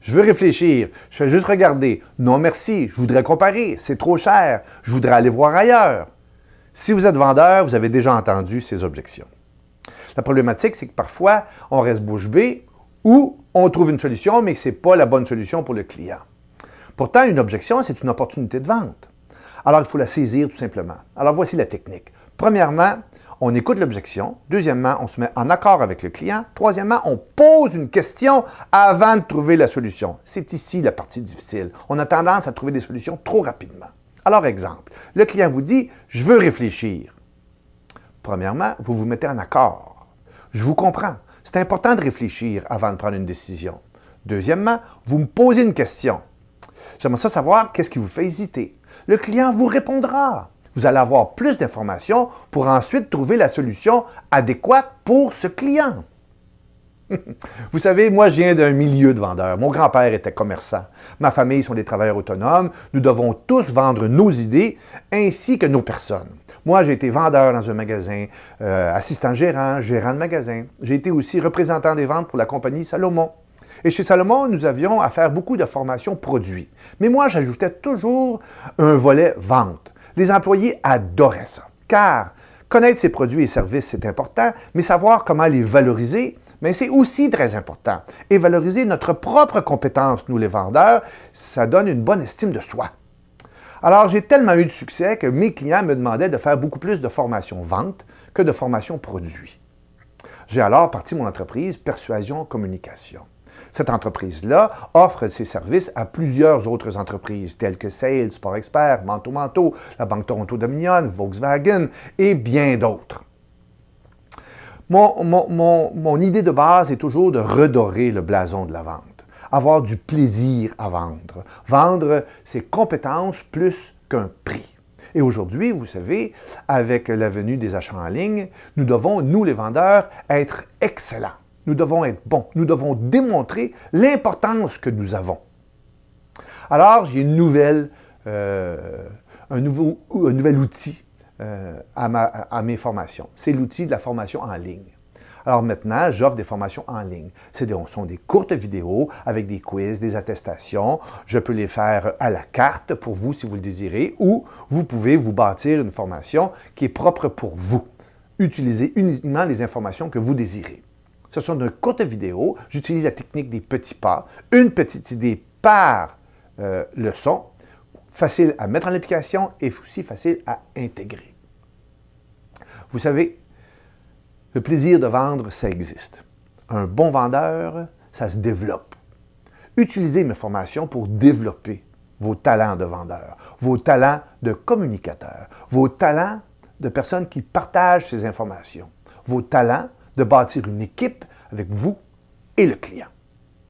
Je veux réfléchir. Je fais juste regarder. Non, merci. Je voudrais comparer. C'est trop cher. Je voudrais aller voir ailleurs. Si vous êtes vendeur, vous avez déjà entendu ces objections. La problématique, c'est que parfois, on reste bouche bée ou on trouve une solution, mais ce n'est pas la bonne solution pour le client. Pourtant, une objection, c'est une opportunité de vente. Alors, il faut la saisir tout simplement. Alors, voici la technique. Premièrement, on écoute l'objection. Deuxièmement, on se met en accord avec le client. Troisièmement, on pose une question avant de trouver la solution. C'est ici la partie difficile. On a tendance à trouver des solutions trop rapidement. Alors, exemple, le client vous dit « Je veux réfléchir ». Premièrement, vous vous mettez en accord. Je vous comprends. C'est important de réfléchir avant de prendre une décision. Deuxièmement, vous me posez une question. J'aimerais savoir qu'est-ce qui vous fait hésiter. Le client vous répondra. Vous allez avoir plus d'informations pour ensuite trouver la solution adéquate pour ce client. Vous savez, moi, je viens d'un milieu de vendeurs. Mon grand-père était commerçant. Ma famille sont des travailleurs autonomes. Nous devons tous vendre nos idées ainsi que nos personnes. Moi, j'ai été vendeur dans un magasin, assistant gérant, gérant de magasin. J'ai été aussi représentant des ventes pour la compagnie Salomon. Et chez Salomon, nous avions à faire beaucoup de formations produits. Mais moi, j'ajoutais toujours un volet vente. Les employés adoraient ça, car connaître ses produits et services, c'est important, mais savoir comment les valoriser, mais c'est aussi très important. Et valoriser notre propre compétence, nous les vendeurs, ça donne une bonne estime de soi. Alors, j'ai tellement eu de succès que mes clients me demandaient de faire beaucoup plus de formation vente que de formation produit. J'ai alors parti mon entreprise Persuasion Communication. Cette entreprise-là offre ses services à plusieurs autres entreprises, telles que Sales, Sport Expert, Manteau, la Banque Toronto-Dominion, Volkswagen et bien d'autres. Mon idée de base est toujours de redorer le blason de la vente, avoir du plaisir à vendre. Vendre, c'est compétences plus qu'un prix. Et aujourd'hui, vous savez, avec la venue des achats en ligne, nous devons, nous les vendeurs, être excellents. Nous devons être bons. Nous devons démontrer l'importance que nous avons. Alors, j'ai un nouvel outil à mes formations. C'est l'outil de la formation en ligne. Alors maintenant, j'offre des formations en ligne. Ce sont des courtes vidéos avec des quiz, des attestations. Je peux les faire à la carte pour vous si vous le désirez, ou vous pouvez vous bâtir une formation qui est propre pour vous. Utilisez uniquement les informations que vous désirez. Ce sont de courtes vidéos. J'utilise la technique des petits pas. Une petite idée par leçon. Facile à mettre en application et aussi facile à intégrer. Vous savez, le plaisir de vendre, ça existe. Un bon vendeur, ça se développe. Utilisez mes formations pour développer vos talents de vendeur, vos talents de communicateur, vos talents de personnes qui partagent ces informations, vos talents de bâtir une équipe avec vous et le client.